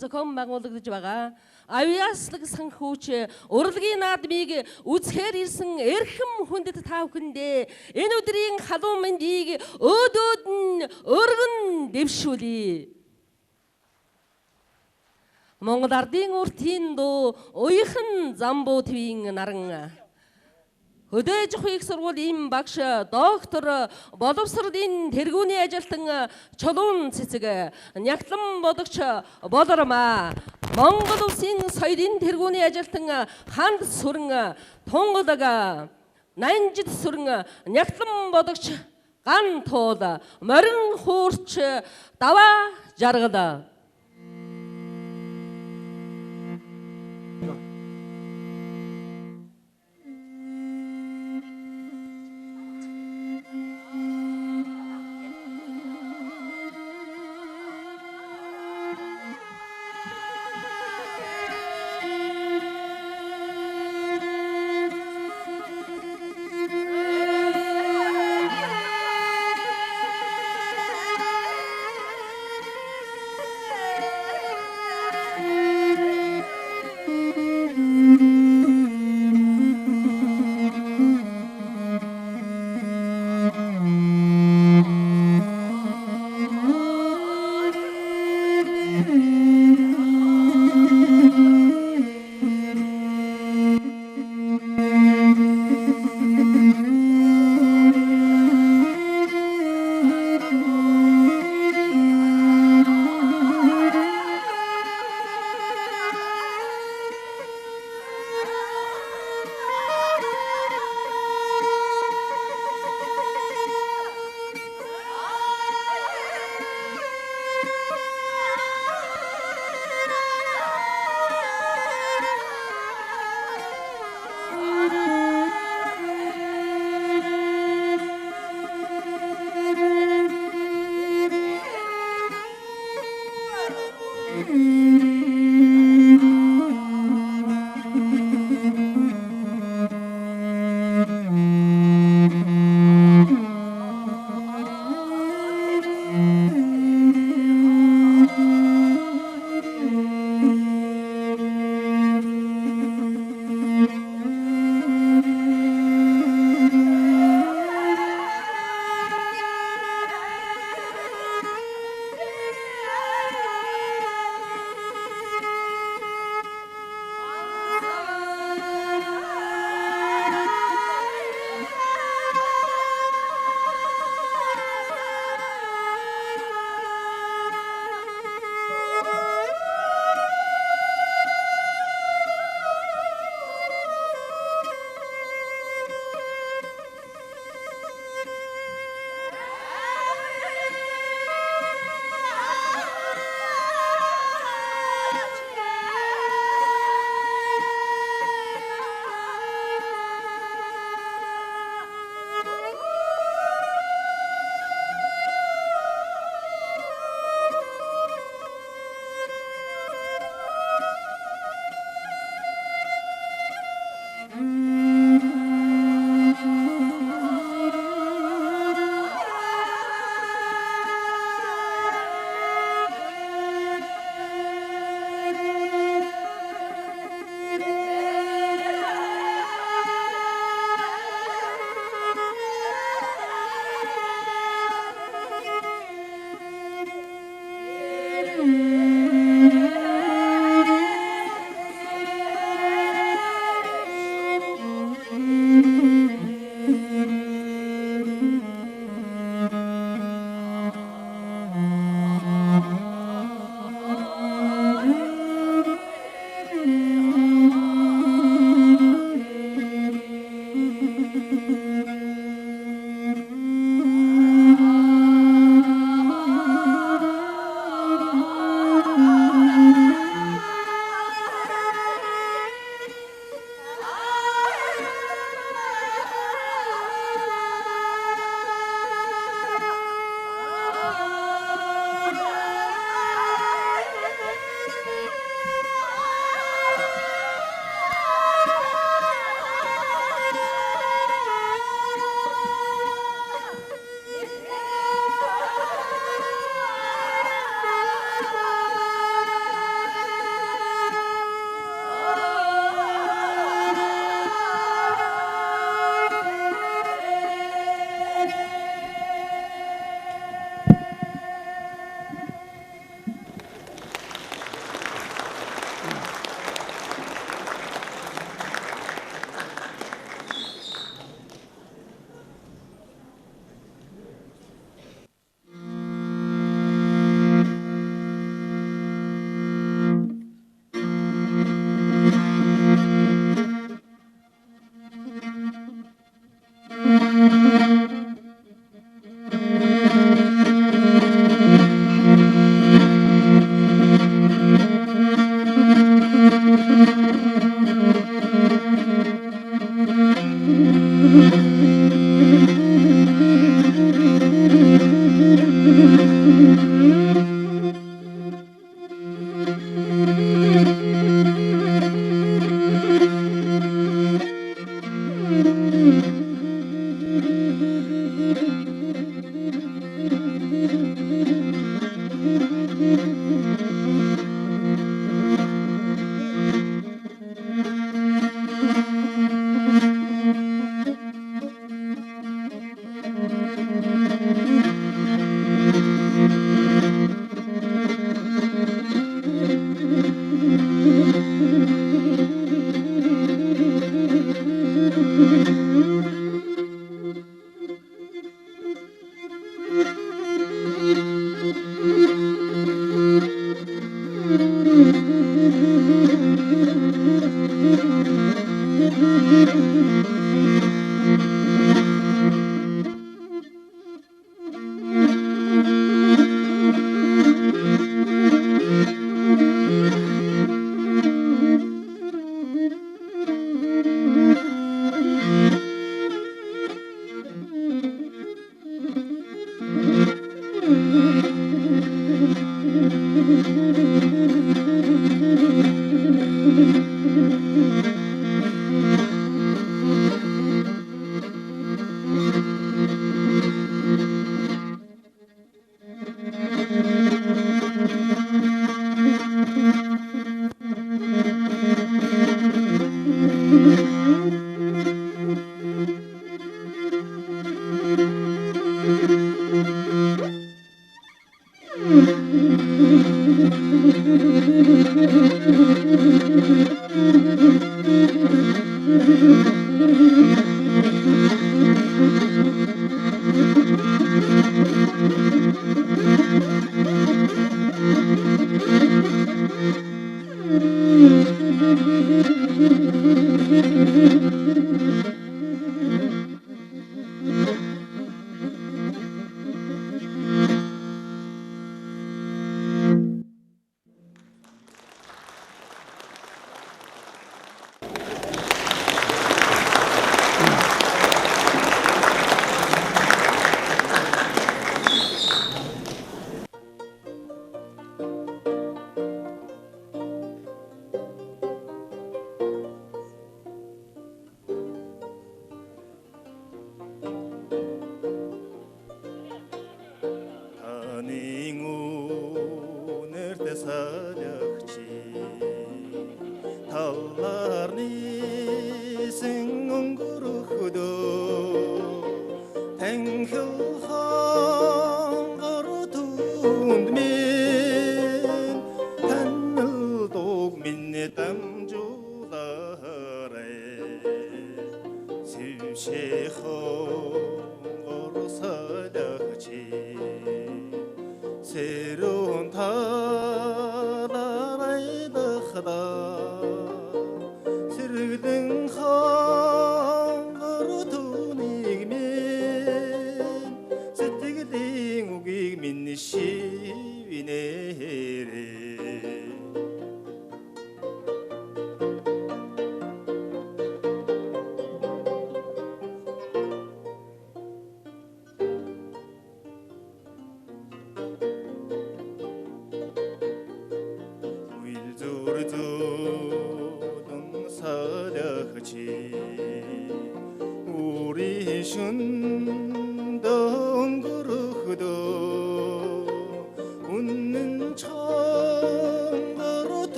зохион байгуулагдаж байгаа. Авьяаслаг санхүүч урлагийн наадмыг үзэхээр ирсэн эрхэм хүндэт та бүхэндээ энэ өдрийн халуун мэндийг өөдөөд нь өргөн дэвшүүлье. Монгол ардын уртын дуу уяхан замбуу твийн наран хөдөөж их сургуулийн багш доктор боловсролын тэргүүний ажилтан чулуун цэцэг нягтлан бодогч болормаа Монгол улсын соёлын тэргүүний ажилтан ханд сүрэн тунгалаг нанжид сүрэн нягтлан бодогч ган туул морин хуурч даваа жаргал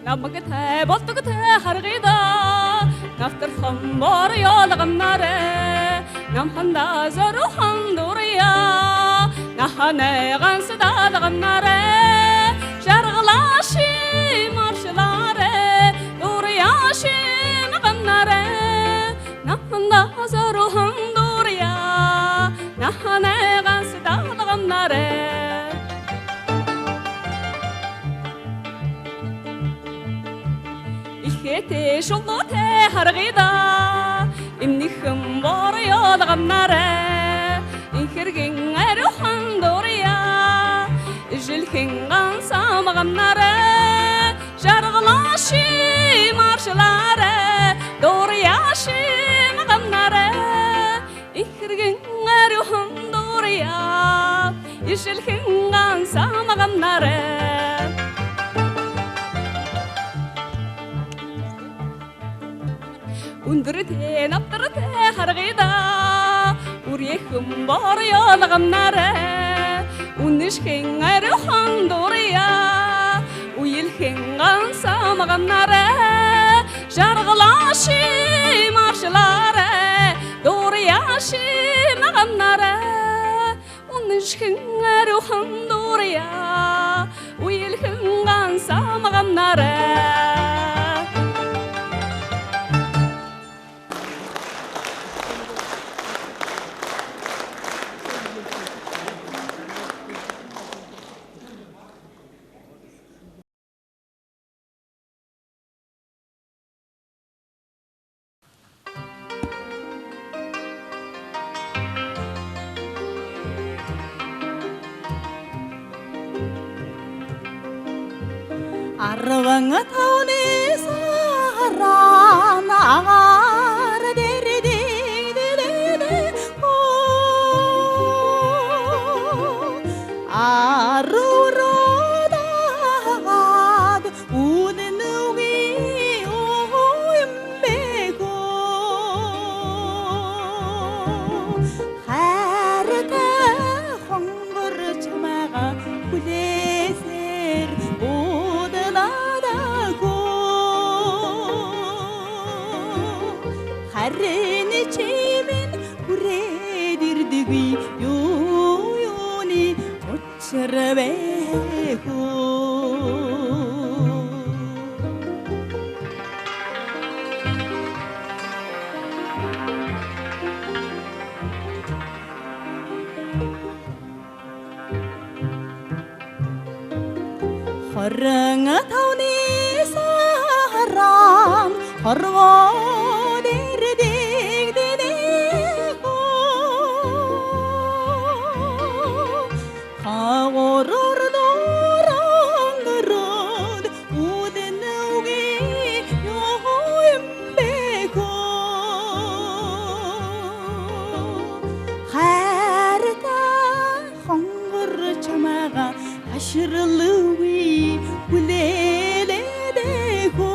نمكتها بطكتها حرقيدا نفتر خمبار يالغم ناري نمحندا زرو حندوريا نحني غنسدا لغم ناري شرغلاشي مارشلاري دورياشي مغم ناري نحندا زرو حندوريا نحني غنسدا لغم ناري كيتي شلوتي هرغيدا إني خمبار يالغم ناري إنكرغن أروحن دوريا إجلكن غنسا مغم ناري شرغلاشي مارشلاري دورياشي مغم ناري إنكرغن أروحن دوريا إجلكن غنسا مغم ناري undurte naptarte hargida uriyekhm bar yalgam nare unishken aruhan doriya uyilken gansa magam nare jarglashi marshlare doriyashi magam nare unishken aruhan doriya uyilken gansa magam nare Arvanga taune sarana agar deri de o aruro da udenugi o imbego harta hongor chmaga kuleser Harreni çemin kuredirdiği yuni uçırbehu Harranga tavni saram harva Shirlui ulele de go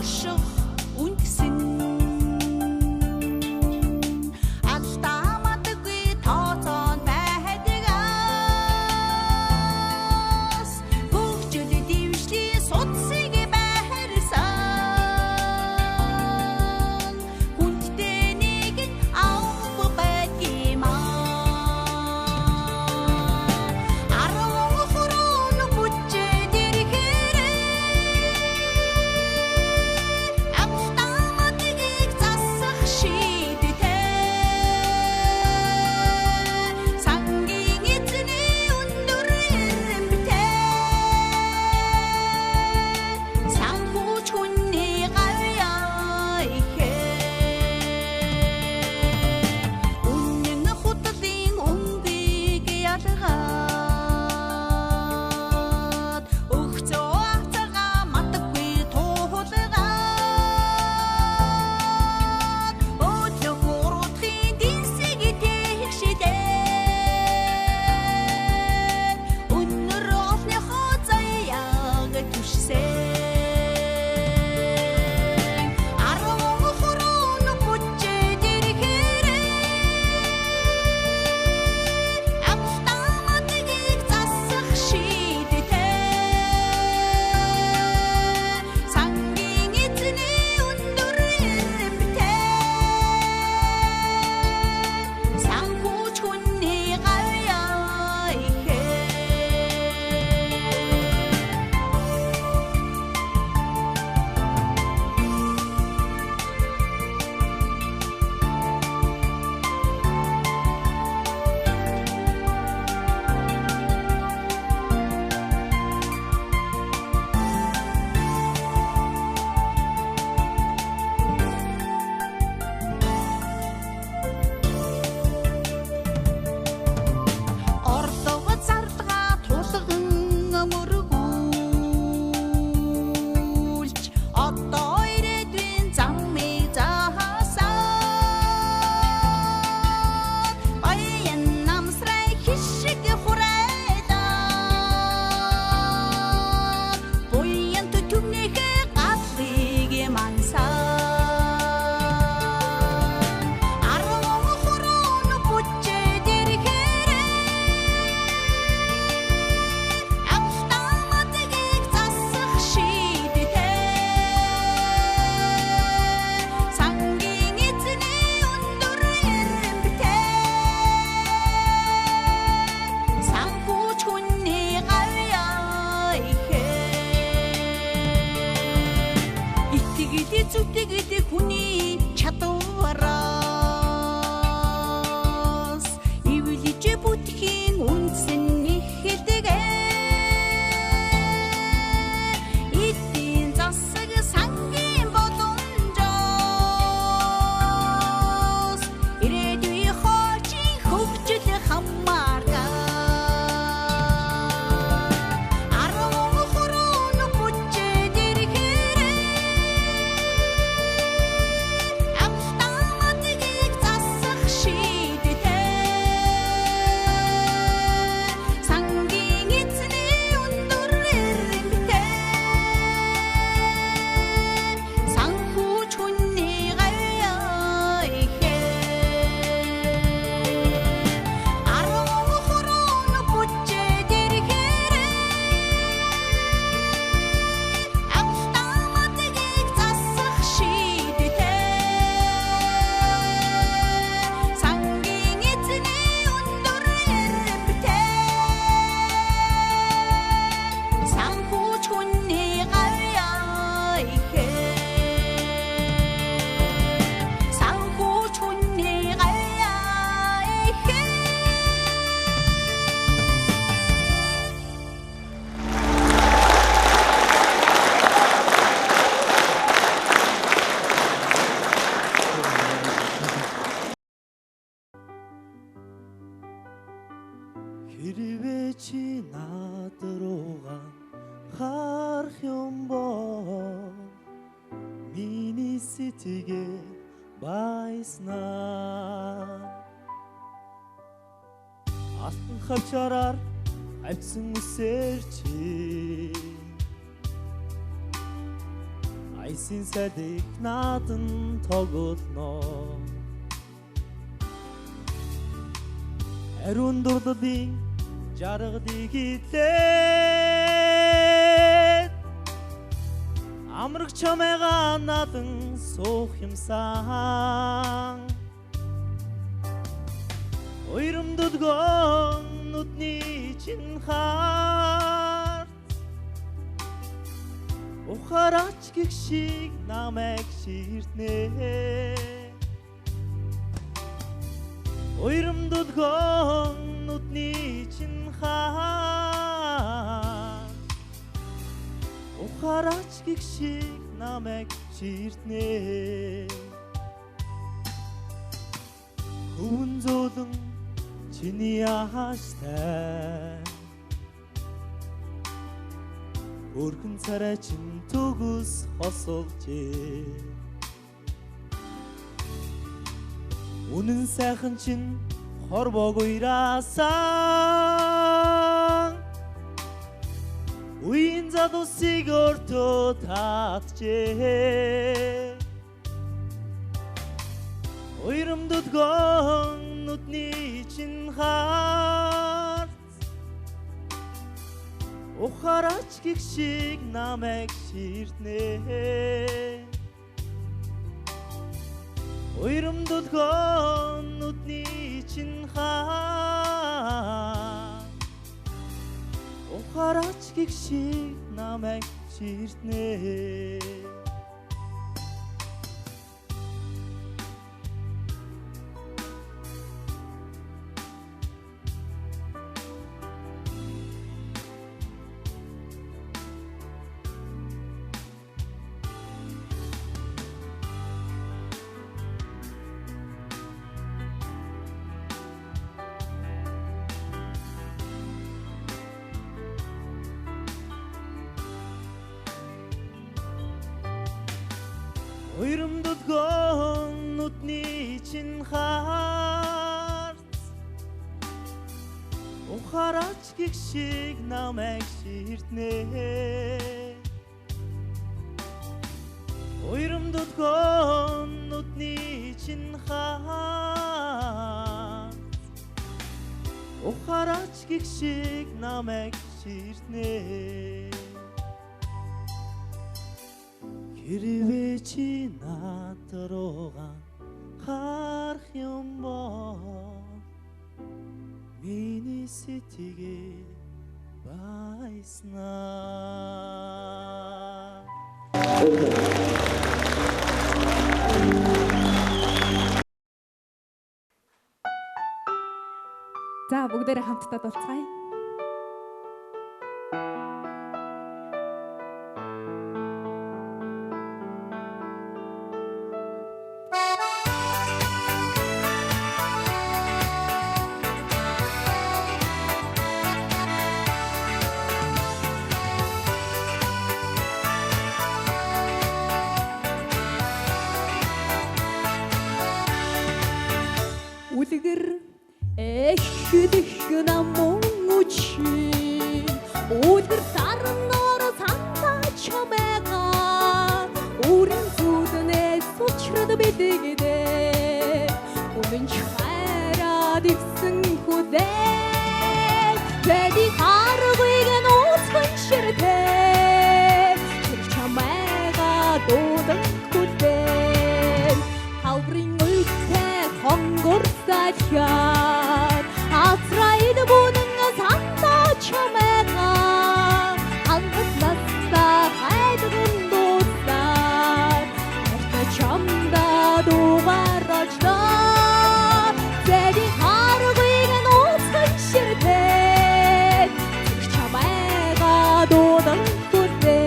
ашиг үнгсэн алдамадгүй тооцоон байдгаас хөгжил дэвшлийн судсыг байрсан хүндтэй нэг авах байдгиймаа 10 хорон бүчээд ирэхээр автоматыг засах шийдтэй сангийн эзний өндөр эрэмтэй санхүүч хүний гавьяа ихээ үнэн хутлын өнгийг ялгаад өгцөө авцаргаа матгүй туулгаад өдлөө гурвын динсийг тэгшидээ өнөр олныхоо заяаг түшсэн 10 хорон бүчээд ирэхээр автоматыг засах шийдтэй сангийн эзний өндөр эрэмтэй санхүүч хүний гавьяа ихээ Орлого зардгаа тулган мөргүүлж одоо ирээдүйн замыг заасан баян намсрай хишиг хурайдаа буян түтүнийх гаслыг мансан 10 хорон бүчээд ирэхээр автоматыг засах шийдтэй сангийн эзний өндөр эрэмтэй санхүүч хүний гавьяа ихээ итгэл зүтгэл хүний чадвараас ивлиж бүтхийн үндсэн ихэлдэг эдийн засаг сангийн боломжоос ирээдүйн хоочин хөгжил хамаардаг 10 хорон бүчээд ирэхээр автоматыг засах шийдтэй сангийн эзний өндөр эрэмтэй санхүүч хүний гавьяа ихээ 10 хорон бүчээд ирэхээр автоматыг засах шийдтэй сангийн эзний өндөр эрэмтэй санхүүч хүний гавьяа ихээ санхүүч хүний гавьяа ихээ хэрвээ чи над руугаа харах юм бол миний сэтгэл байснаа алтан хавчаараар амьсан үсэр чи айсын садик надын тоготно Ариун дурддын жаргдыг итлээ Амраг чамайга надын суух юмсан Уйрымдудгон нутны чин харт Ухарач гихшиг намайг ширтнэ Уйрымдудгон нутны чин харт Ухарач гихшиг намайг ширтнэ Хүн зөөлөн чиний ааштай Өргөн царай чин төгс хосолжээ Үнэн сайхан чин хорвог уйраасан Үеийн задусыг өртөө татжээ Уйрымдудгон нутны чин харт Ухарач гихшиг намайг ширтнэ Уйрымдудгон нутны чин харт Ухарач гихшиг намайг ширтнэ Уйрымдудгон нутны чин харт Ухарач гихшиг намайг ширтнэ Уйрымдудгон нутны чин харт Ухарач гихшиг намайг ширтнэ Хэрвээ чи над руугаа харах юм бол миний сэтгэгээ байснаа За бүгдээрээ хамтдаа дуулцгаая. Үлгэр эхлэх намун үчи Үлгэр сарнор санда чамайга Үрэн зүднээс учрад бидэгдээ Үнэн хайраад ивсэн хүдээ Тэди харгыг нууцхан ширтээ Тэр чамайга дуудан хүдээ Хаврын үлтэй хонгор сачаар Асрайд бүнэн санда чамайга Хангас наста хайдгын дуустаар Арта чамда дугарачна Тэди харгыг нууцхан ширтээ Тэр чамайга дуудан хүдээ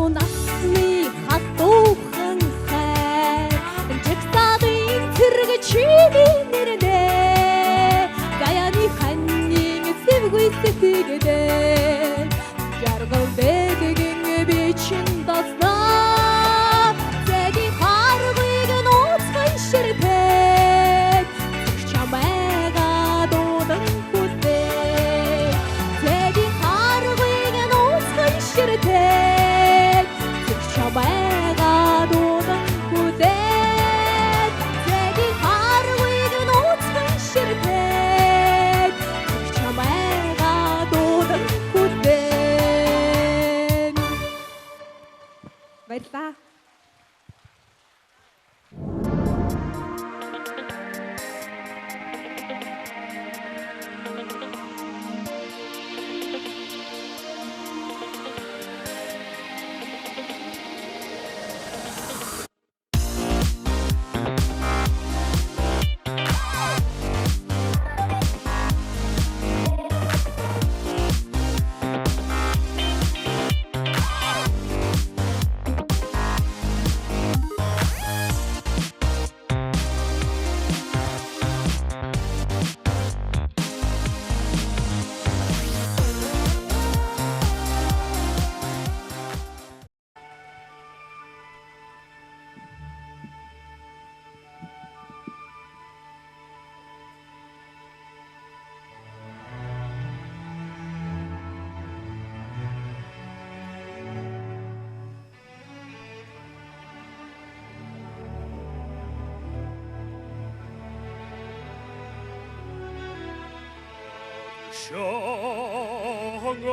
Насны хатуухан хайр Жигсагийн цэрэг чиний нэрнээ Гаяны ханийн сэвгүй сэтгэгдээ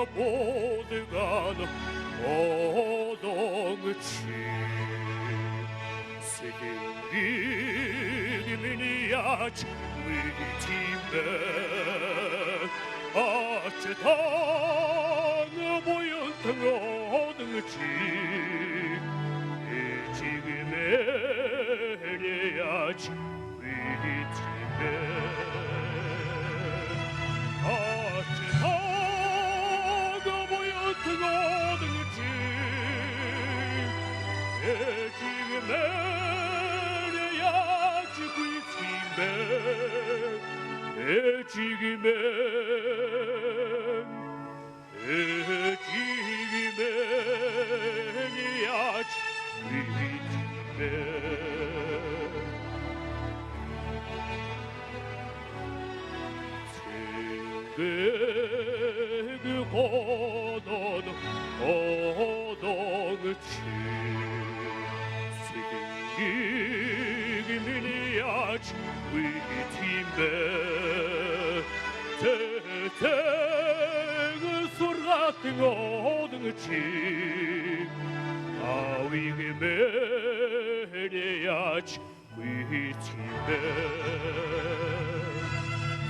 보드간 오동치 세계이미니아치 위팀에 아체타는 보였던 오동치 지금에야치 위팀에 그 고도는 오동치 세계이미니아치 위팀에 대대그 소리같은 오동치 아위게메리아치 위팀에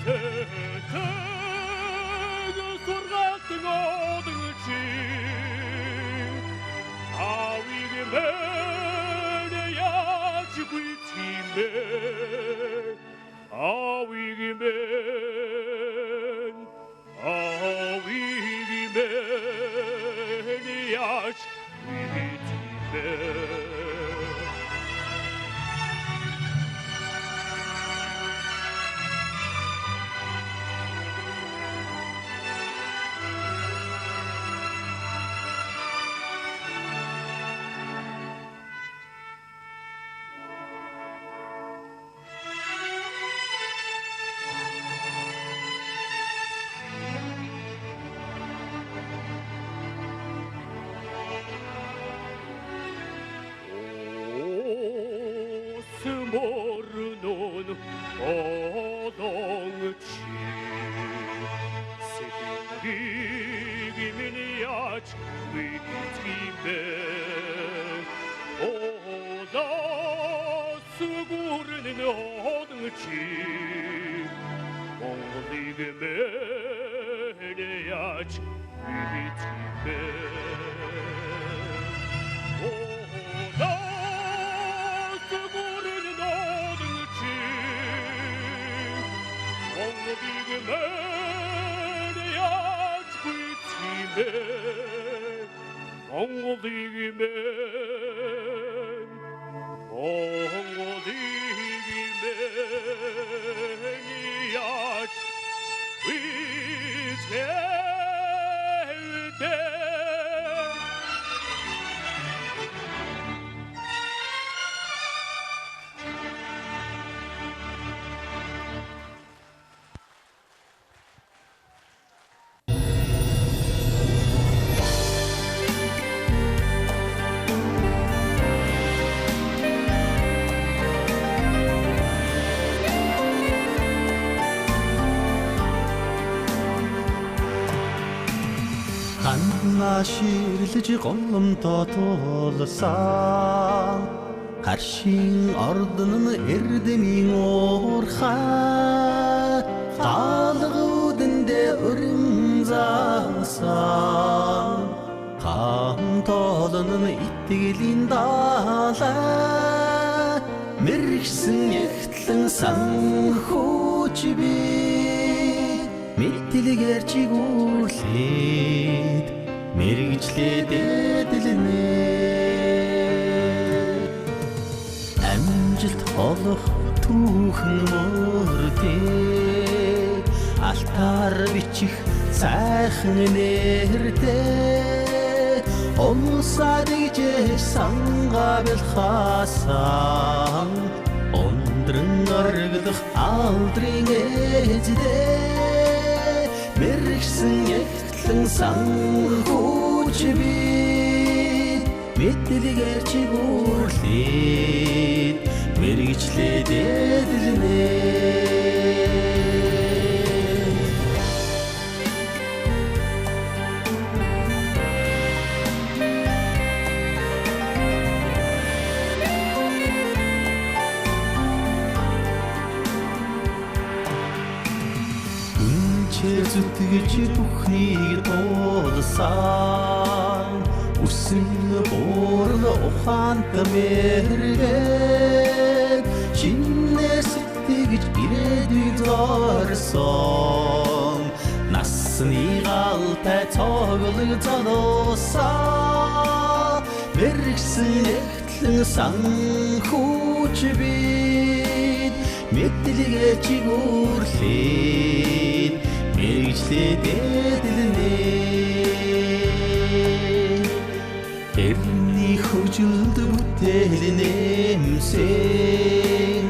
대대그 소리같은 오동치 아위게메리아치 위팀에 아위기맨이야치 위팀에 모르는 오동치 세계이미니아치 위팀에 오다 수구르는 오동치 몽골리게메리아치 위팀에 오다 몽골리기맨이야치 위팀에 ширлэж голомтоо туулсан харшийн ордон нь эрдэмийн уурхай гаалгуудандээ өрн заасан хаан тоолон нь итгэлийн даалай мэрэгсэн ягтлан санхүүч би мэдлэгээр чигүүлээд мэрэгчлээд эдэлнэ амжилт олох түүхэн мөрдөө алтаар бичих сайхан нэртэй умсаад ижээ сангабэл хаасан ондрон оргидох алдрын эзэдээ мэрэгсэн ягтлан санхүүч би мэдлэгээр чигүүлээд мэрэгчлээд эдэлнэ зүтгэж бүхнийг туулсан үсэн буурн ухаант мэрэг шинээр сэтгэж ирээдүйд зорсон насны галтай цоглог залуусан мэрэгсэн эхтлэн санхүүч бид мэдлэгээ чигүүрлээд мэрэгчлээд эдэлнэ эртний хөгжилд бүтээл нэмсэн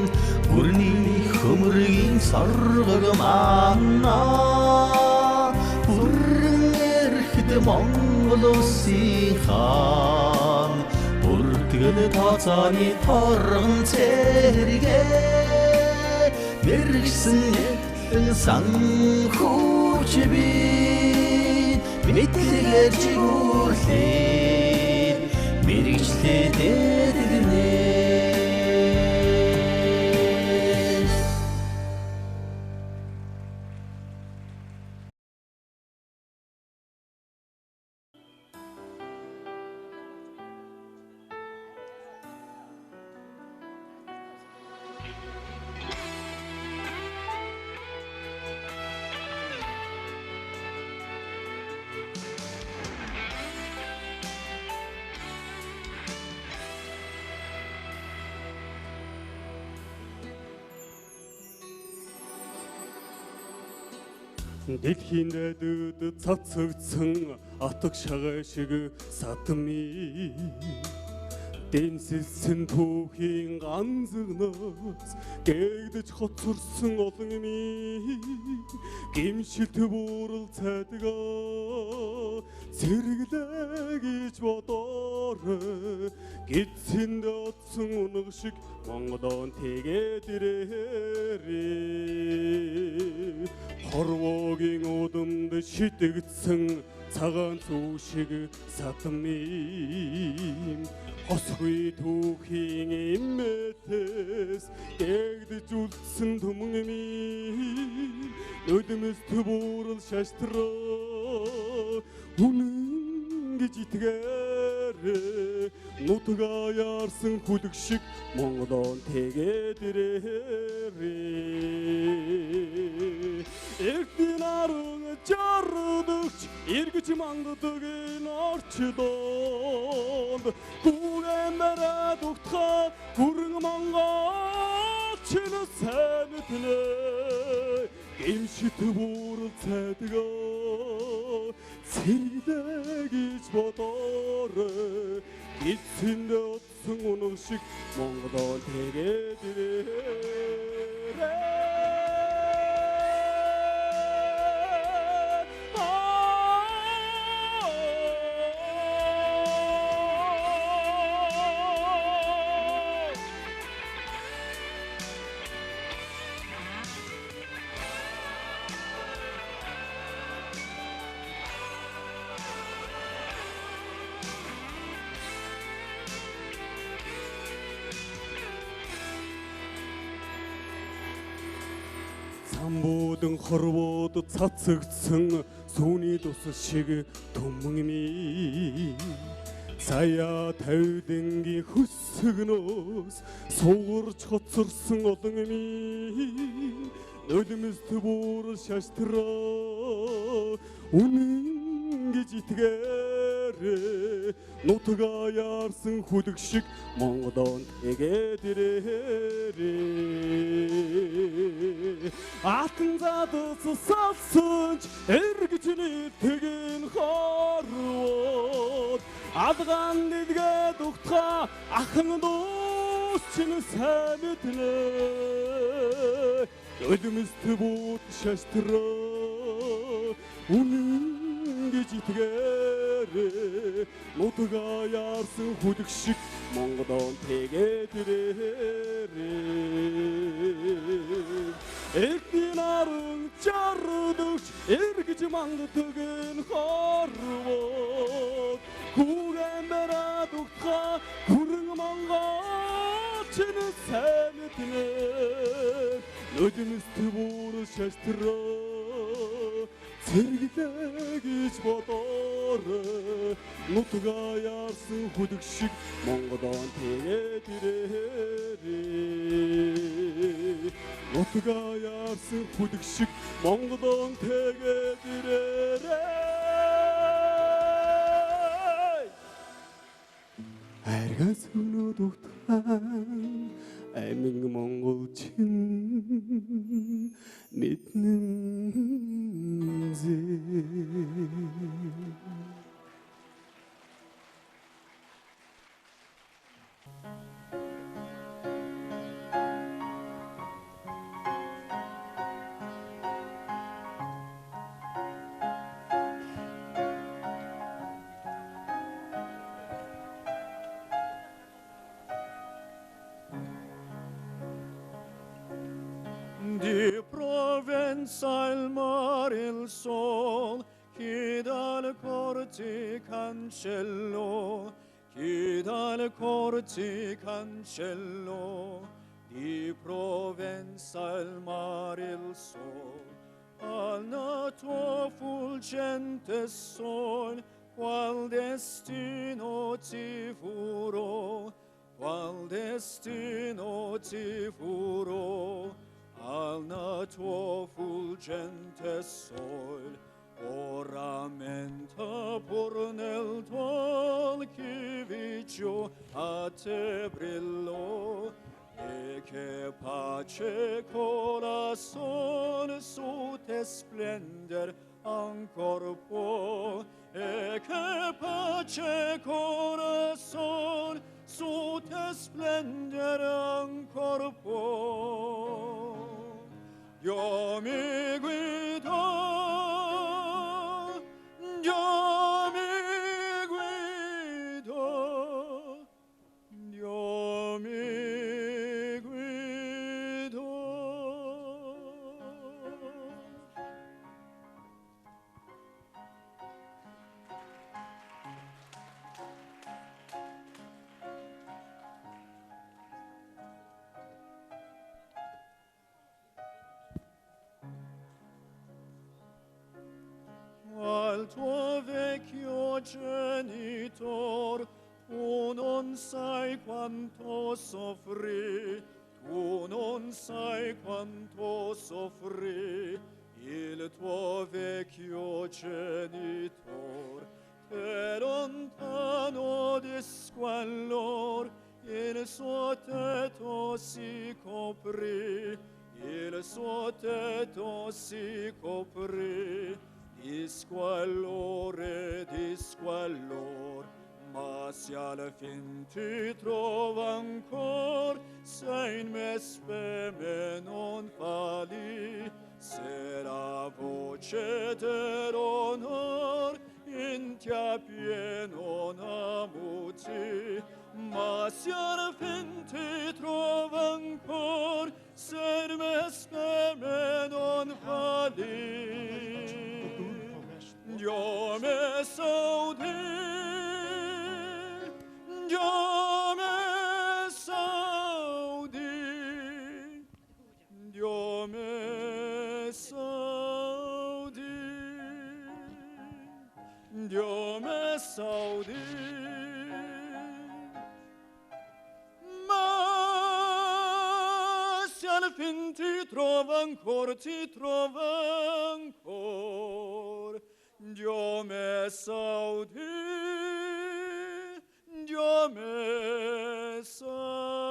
бүрний хөмрөгийн соргог манаа бүрэн эрхэд Монгол улсын хаан бүртгэл тооцооны торгон цэрэгээ мэрэгсэн эхлэн санхүүч бид мэдлэгээр чигүүрлээд мэрэгчлээд эдэлнэ дэлхийн найдад цацагдсан атг шагаа шиг садмий дэнсэлсэн түүхийн ганцгнаас гэгдэж хоцорсон олон ми гимшилт буурал цайдгаа сэргэлээ гэж бодоорой гидсэнд отсон унаг шиг Монголон тэгээд ирээрээ хорвоогийн удамд шидэгдсэн цагаан зүү шиг сатмим хосгүй түүхийн имэтээс гэгдэж үлдсэн түмэн ми өдмөс төбөрл шаштраа үнэн гэж итгээрээ нутгаа яарсан хүлэг шиг Монголон тэгээд ирээрээ эртний наран жардагч эргэж мангдаг энэ орчдонд гүрэмээр дугтха хүрэн монголчин сайн мэднэ гимшит буурал цайдгаа сэргэлээ гэж бодоорой гидсэнд отсон унаг шиг Монголон тэгээд ирээрээ самбуудын хорвоод цацагдсан сүүний тус шиг түмэн ми сая тавьдынгийн хөсгнөөс суугарч хоцорсон олон ми нулимс төбөр шаштраа үнэн гэж итгээрээ нутгаа яарсан хүлэг шиг Монголон тэгээд ирээрээ атан задас салсанч эргэж нэгтгэн хорвоод алгаан дэлгээд ухтха ахын дуус чинь сайн мэднэ нулимс төбөр шаштраа үнэн гэж итгээрээ нутгаа яарсан хүлэг шиг Монголон тэгээд ирээрээ эртний наран жардагч эргэж мангдаг энэ хорвоод гүрэмээр дугтха хүрэн монголчин сайн мэднэ нулимс төбөр шаштраа Цэрэгдээ гэж бодоорой нутгаа яарсан хүлэг шиг Монголон тэгээд ирээрээ нутгаа яарсан хүлэг шиг Монголон тэгээд ирээрээ Аргас өнөө дутхан амин монголчин мэднэн зээ Di Provenza il mare il sol chi dal corti cancello chi dal corti cancello di Provenza il mare il sol al tuo fulgente sol qual destino ti furò qual destino ti furò al tuo fulgente sol oramenta pur nel tuo chiviccio a te brillò e che pace corazon su te splender ancor può e che pace corazon su te splender ancor può Dio mi guidò, Dio mi guidò, Dio mi guidò. Al tuo vecchio genitor tu non sai quanto soffrì, tu non sai quanto soffrì il tuo vecchio genitor. Te lontano di squallor il suo tetto si coprì, il suo tetto si coprì. Di squallor, ma se al fin ti trova ancor, se in me speme non falli, se la voce dell'onor in te pieno namuti, ma se al fin ti trova ancor, se in me speme non falli. Dio me saudi, Dio me saudi, Dio me saudi, Dio me saudi. Ma se al fin ti trova ancor, ti trova ancor, Dio me saudi, Dio me saudi.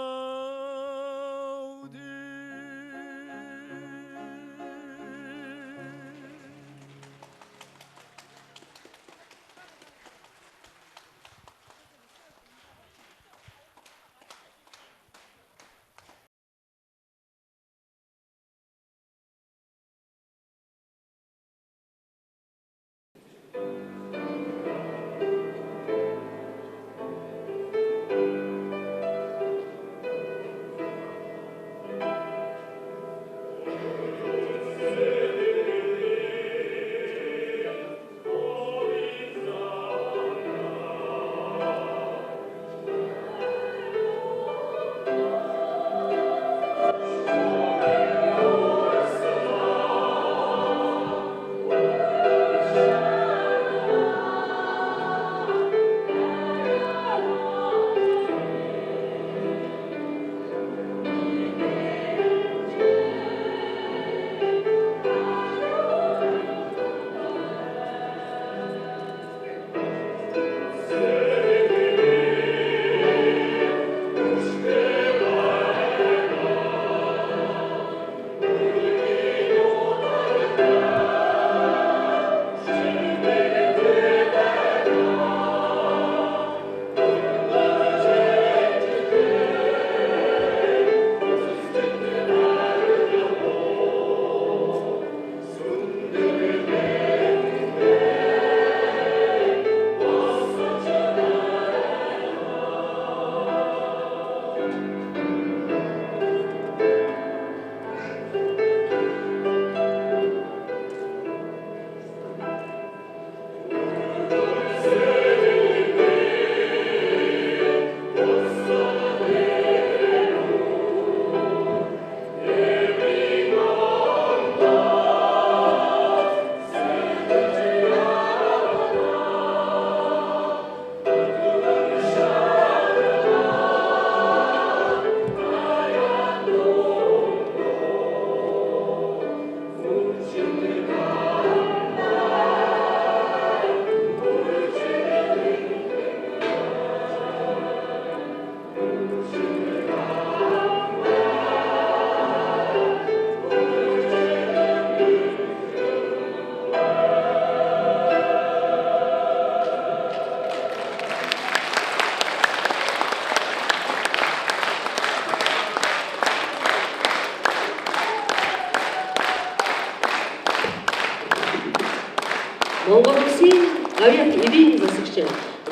Монгол Улсын гавьяат эвийн засагч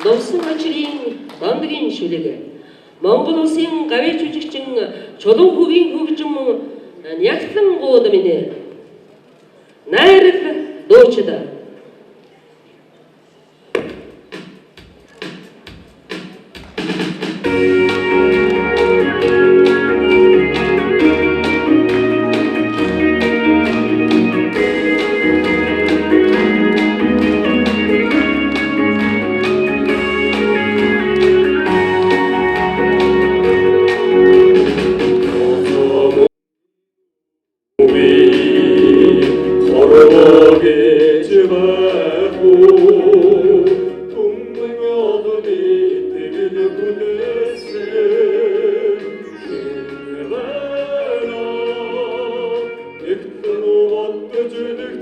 Лувсан очрын бондгийн шүлэг. Монгол Улсын гавьяа жүжигчин Чулуун хөвгийн хөгжим Нягтлан гууд минь найраг дуучид Tek